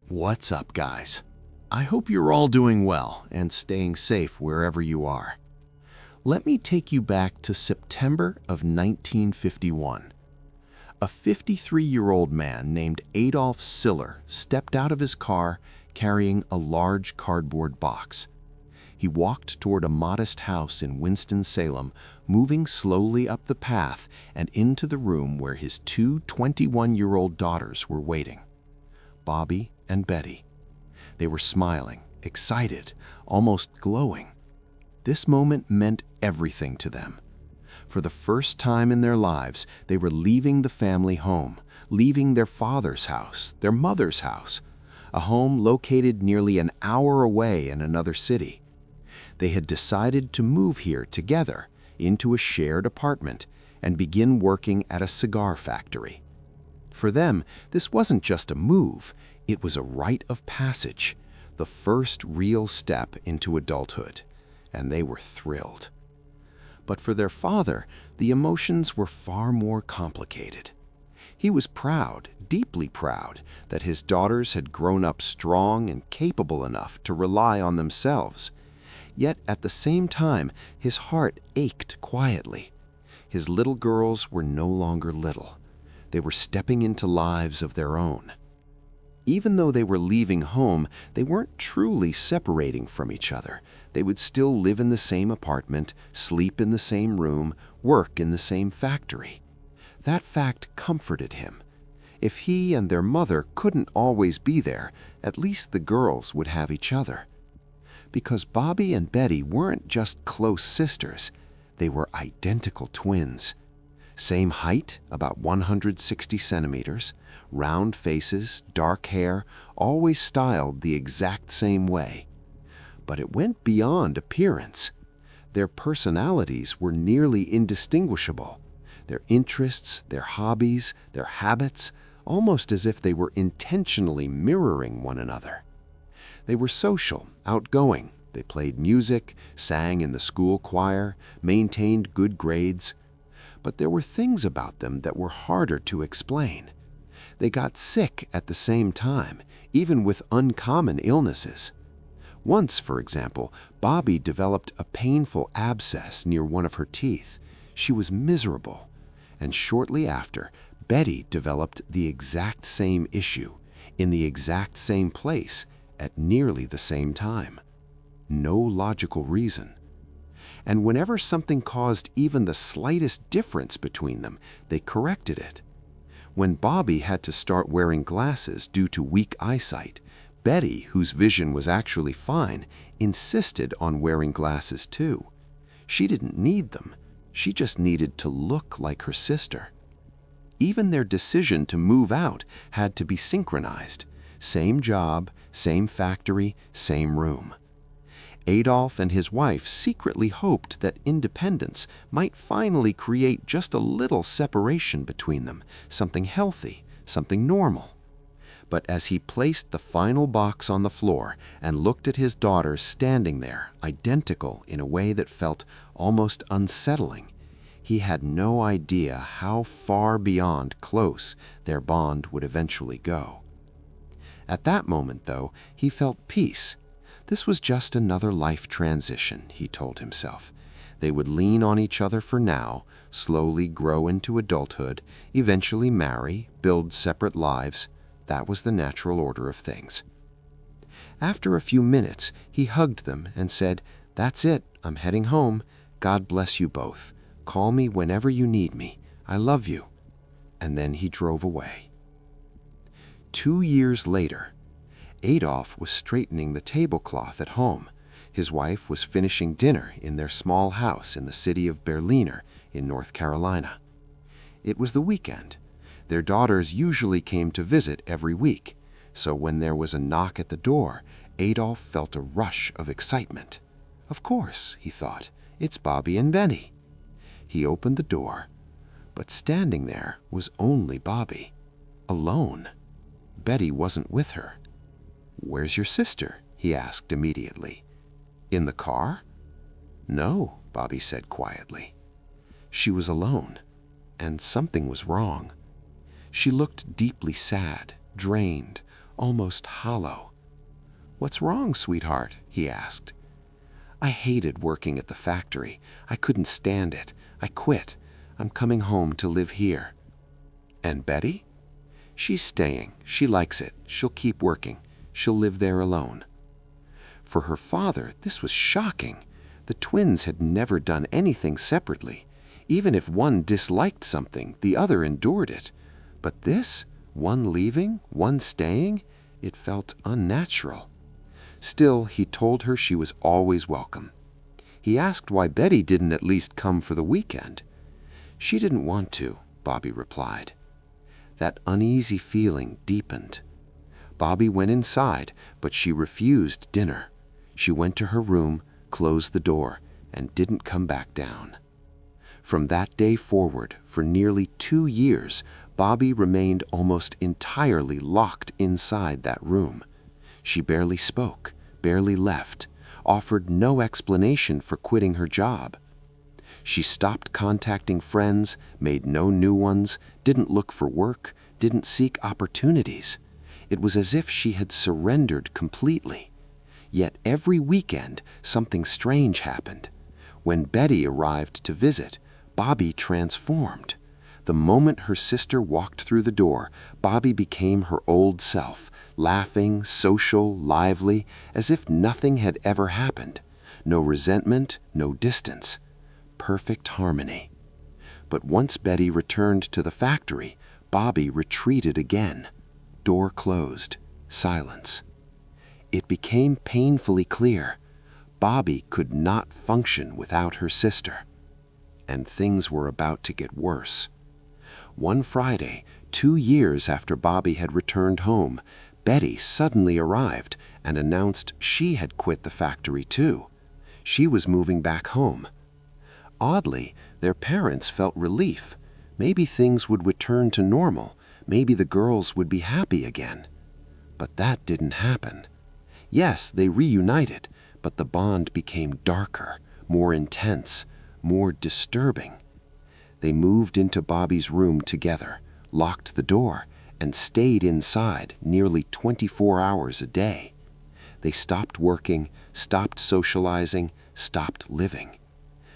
What's up, guys? I hope you're all doing well and staying safe wherever you are. Let me take you back to September of 1951. A 53-year-old man named Adolf Siller stepped out of his car carrying a large cardboard box. He walked toward a modest house in Winston-Salem, moving slowly up the path and into the room where his two 21-year-old daughters were waiting. Bobby and Betty. They were smiling, excited, almost glowing. This moment meant everything to them. For the first time in their lives, they were leaving the family home, leaving their father's house, their mother's house, a home located nearly an hour away in another city. They had decided to move here together into a shared apartment and begin working at a cigar factory. For them, this wasn't just a move, it was a rite of passage, the first real step into adulthood, and they were thrilled. But for their father, the emotions were far more complicated. He was proud, deeply proud, that his daughters had grown up strong and capable enough to rely on themselves. Yet at the same time, his heart ached quietly. His little girls were no longer little. They were stepping into lives of their own. Even though they were leaving home, they weren't truly separating from each other. They would still live in the same apartment, sleep in the same room, work in the same factory. That fact comforted him. If he and their mother couldn't always be there, at least the girls would have each other. Because Bobby and Betty weren't just close sisters, they were identical twins. Same height, about 160 centimeters, round faces, dark hair, always styled the exact same way. But it went beyond appearance. Their personalities were nearly indistinguishable. Their interests, their hobbies, their habits, almost as if they were intentionally mirroring one another. They were social, outgoing. They played music, sang in the school choir, maintained good grades. But there were things about them that were harder to explain. They got sick at the same time, even with uncommon illnesses. Once, for example, Bobby developed a painful abscess near one of her teeth. She was miserable. And shortly after, Betty developed the exact same issue, in the exact same place, at nearly the same time. No logical reason. And whenever something caused even the slightest difference between them, they corrected it. When Bobby had to start wearing glasses due to weak eyesight, Betty, whose vision was actually fine, insisted on wearing glasses too. She didn't need them. She just needed to look like her sister. Even their decision to move out had to be synchronized. Same job, same factory, same room. Adolf and his wife secretly hoped that independence might finally create just a little separation between them, something healthy, something normal. But as he placed the final box on the floor and looked at his daughters standing there, identical in a way that felt almost unsettling, he had no idea how far beyond close their bond would eventually go. At that moment, though, he felt peace. This was just another life transition, he told himself. They would lean on each other for now, slowly grow into adulthood, eventually marry, build separate lives. That was the natural order of things. After a few minutes, he hugged them and said, "That's it, I'm heading home. God bless you both. Call me whenever you need me. I love you." And then he drove away. 2 years later, Adolf was straightening the tablecloth at home. His wife was finishing dinner in their small house in the city of Berliner in North Carolina. It was the weekend. Their daughters usually came to visit every week, so when there was a knock at the door, Adolf felt a rush of excitement. Of course, he thought, it's Bobby and Betty. He opened the door, but standing there was only Bobby, alone. Betty wasn't with her. "Where's your sister?" he asked immediately. "In the car?" "No," Bobby said quietly. She was alone, and something was wrong. She looked deeply sad, drained, almost hollow. "What's wrong, sweetheart?" he asked. "I hated working at the factory. I couldn't stand it. I quit. I'm coming home to live here." "And Betty?" "She's staying. She likes it. She'll keep working. She'll live there alone." For her father, this was shocking. The twins had never done anything separately. Even if one disliked something, the other endured it. But this, one leaving, one staying, it felt unnatural. Still, he told her she was always welcome. He asked why Betty didn't at least come for the weekend. "She didn't want to," Bobby replied. That uneasy feeling deepened. Bobby went inside, but she refused dinner. She went to her room, closed the door, and didn't come back down. From that day forward, for nearly 2 years, Bobby remained almost entirely locked inside that room. She barely spoke, barely left, offered no explanation for quitting her job. She stopped contacting friends, made no new ones, didn't look for work, didn't seek opportunities. It was as if she had surrendered completely. Yet every weekend, something strange happened. When Betty arrived to visit, Bobby transformed. The moment her sister walked through the door, Bobby became her old self, laughing, social, lively, as if nothing had ever happened. No resentment, no distance. Perfect harmony. But once Betty returned to the factory, Bobby retreated again. Door closed. Silence. It became painfully clear. Bobby could not function without her sister. And things were about to get worse. One Friday, 2 years after Bobby had returned home, Betty suddenly arrived and announced she had quit the factory too. She was moving back home. Oddly, their parents felt relief. Maybe things would return to normal. Maybe the girls would be happy again. But that didn't happen. Yes, they reunited, but the bond became darker, more intense, more disturbing. They moved into Bobby's room together, locked the door, and stayed inside nearly 24 hours a day. They stopped working, stopped socializing, stopped living.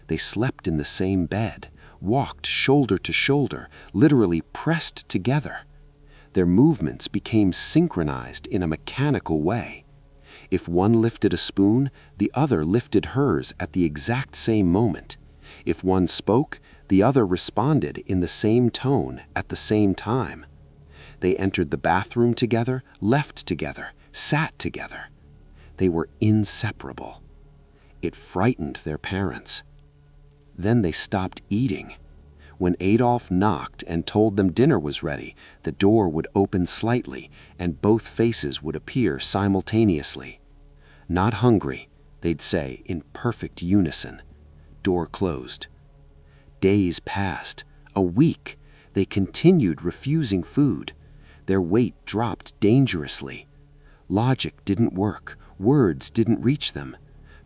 They slept in the same bed, walked shoulder to shoulder, literally pressed together. Their movements became synchronized in a mechanical way. If one lifted a spoon, the other lifted hers at the exact same moment. If one spoke, the other responded in the same tone at the same time. They entered the bathroom together, left together, sat together. They were inseparable. It frightened their parents. Then they stopped eating. When Adolf knocked and told them dinner was ready, the door would open slightly and both faces would appear simultaneously. "Not hungry," they'd say in perfect unison. Door closed. Days passed. A week. They continued refusing food. Their weight dropped dangerously. Logic didn't work. Words didn't reach them.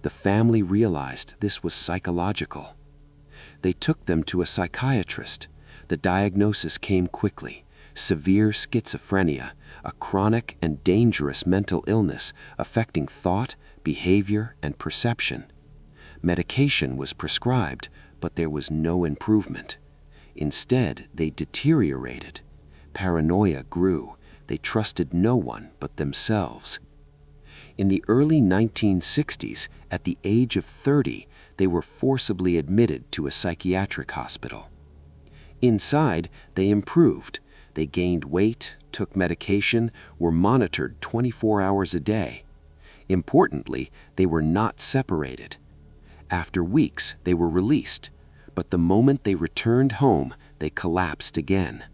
The family realized this was psychological. They took them to a psychiatrist. The diagnosis came quickly: severe schizophrenia, a chronic and dangerous mental illness affecting thought, behavior, and perception. Medication was prescribed, but there was no improvement. Instead, they deteriorated. Paranoia grew. They trusted no one but themselves. In the early 1960s, at the age of 30, they were forcibly admitted to a psychiatric hospital. Inside, they improved. They gained weight, took medication, were monitored 24 hours a day. Importantly, they were not separated. After weeks, they were released, but the moment they returned home, they collapsed again.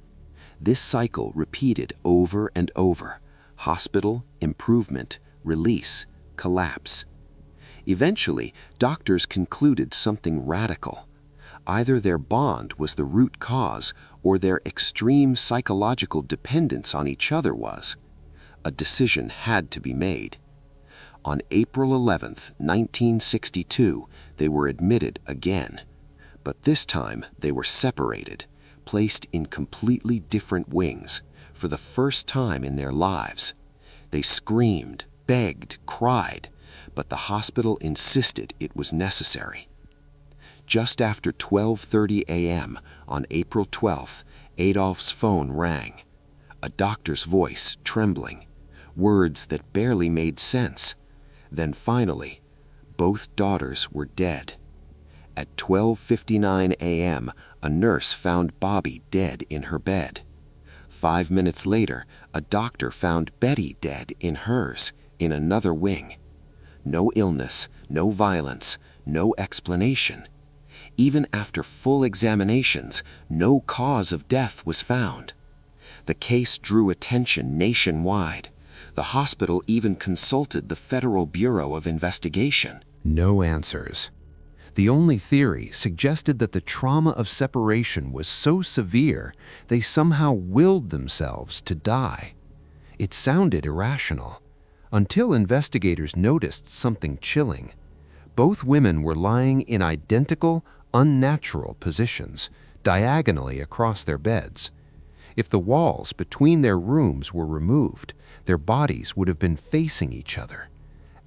This cycle repeated over and over: hospital, improvement, release, collapse. Eventually, doctors concluded something radical. Either their bond was the root cause, or their extreme psychological dependence on each other was. A decision had to be made. On April 11th, 1962, they were admitted again. But this time, they were separated, placed in completely different wings, for the first time in their lives. They screamed, begged, cried, but the hospital insisted it was necessary. Just after 12:30 a.m. on April 12th, Adolf's phone rang. A doctor's voice trembling, words that barely made sense. Then finally, both daughters were dead. At 12:59 a.m., a nurse found Bobby dead in her bed. 5 minutes later, a doctor found Betty dead in hers, in another wing. No illness, no violence, no explanation. Even after full examinations, no cause of death was found. The case drew attention nationwide. The hospital even consulted the Federal Bureau of Investigation. No answers. The only theory suggested that the trauma of separation was so severe they somehow willed themselves to die. It sounded irrational, until investigators noticed something chilling. Both women were lying in identical, unnatural positions, diagonally across their beds. If the walls between their rooms were removed, their bodies would have been facing each other,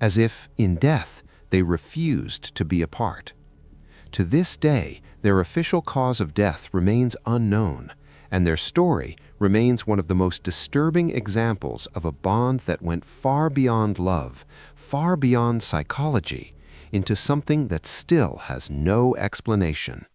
as if, in death, they refused to be apart. To this day, their official cause of death remains unknown, and their story remains one of the most disturbing examples of a bond that went far beyond love, far beyond psychology, into something that still has no explanation.